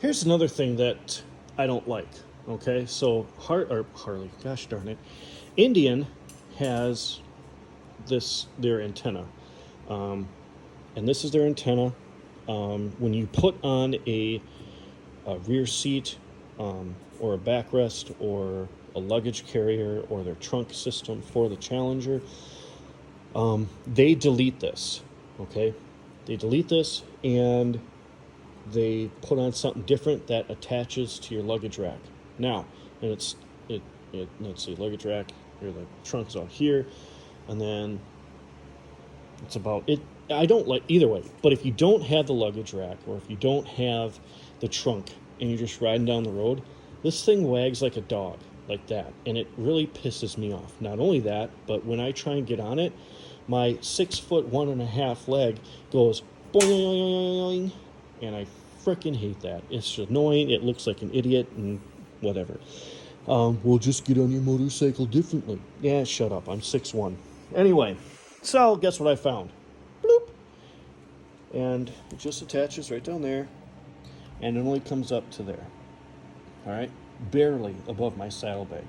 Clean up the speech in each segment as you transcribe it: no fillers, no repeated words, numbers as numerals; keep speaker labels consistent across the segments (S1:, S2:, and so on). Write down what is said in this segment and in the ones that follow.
S1: Here's another thing that I don't like. Okay, so Harley, gosh darn it, Indian has their antenna, and this is their antenna. When you put on a rear seat, or a backrest, or a luggage carrier, or their trunk system for the Challenger, they delete this. Okay, they delete this and they put on something different that attaches to your luggage rack. Now, and let's see, luggage rack, or the trunk's out here, and then it's about it. I don't like either way, but if you don't have the luggage rack, or if you don't have the trunk, and you're just riding down the road, this thing wags like a dog, like that, and it really pisses me off. Not only that, but when I try and get on it, my 6'1.5" leg goes boing, and I freaking hate that. It's annoying. It looks like an idiot and whatever. We'll just get on your motorcycle differently. Yeah, shut up. I'm 6'1". Anyway, so guess what I found? Bloop. And it just attaches right down there, and it only comes up to there. All right, barely above my saddlebag.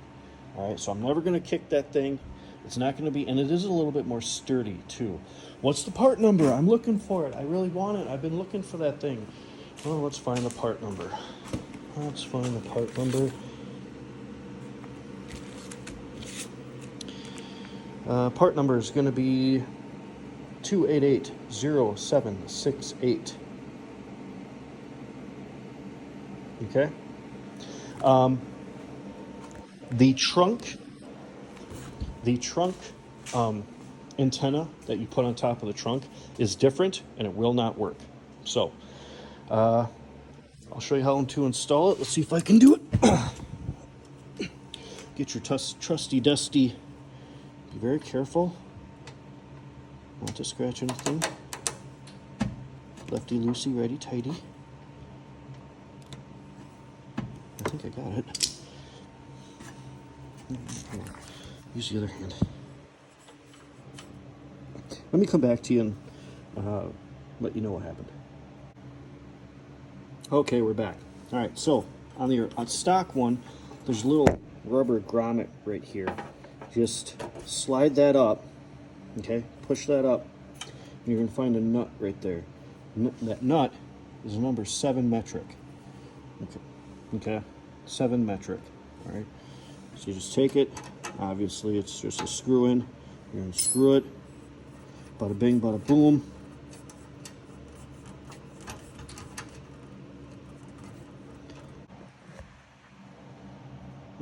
S1: All right, so I'm never going to kick that thing. It's not going to be, and it is a little bit more sturdy too. What's the part number? I'm looking for it. I really want it. I've been looking for that thing. Well, let's find the part number. Let's find the part number. Part number is going to be 2880768. Okay. The trunk antenna that you put on top of the trunk is different, and it will not work. So I'll show you how to install it. Let's see if I can do it. Get your trusty dusty. Be very careful not to scratch anything. Lefty loosey, righty tighty. I think I got it. Use the other hand. Let me come back to you and let you know what happened. Okay, we're back. All right, so on the stock one, there's a little rubber grommet right here. Just slide that up, okay? Push that up, and you're going to find a nut right there. That nut is a number 7 metric. Okay, 7 metric. All right. So you just take it. Obviously, it's just a screw in. You're going to screw it. Bada bing, bada boom.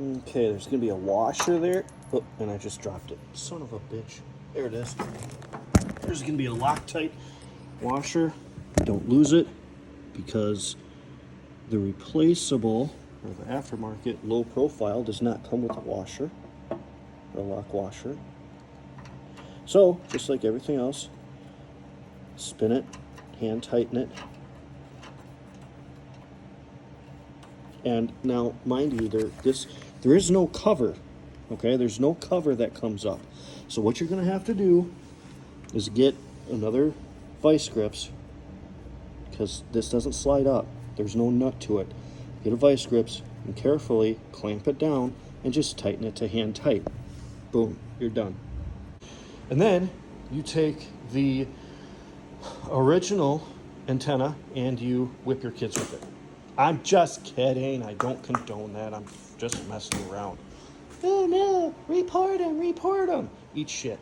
S1: Okay, there's going to be a washer there. Oh, and I just dropped it. Son of a bitch. There it is. There's going to be a Loctite washer. Don't lose it, because the replaceable, or the aftermarket low profile, does not come with a washer, or a lock washer. So, just like everything else, spin it, hand tighten it. And now, mind you, there is no cover, okay? There's no cover that comes up. So what you're going to have to do is get another vice grips, because this doesn't slide up. There's no nut to it. Get a vice grips and carefully clamp it down and just tighten it to hand tight. Boom, you're done. And then you take the original antenna and you whip your kids with it. I'm just kidding. I don't condone that. I'm just messing around. Oh no, report him. Eat shit.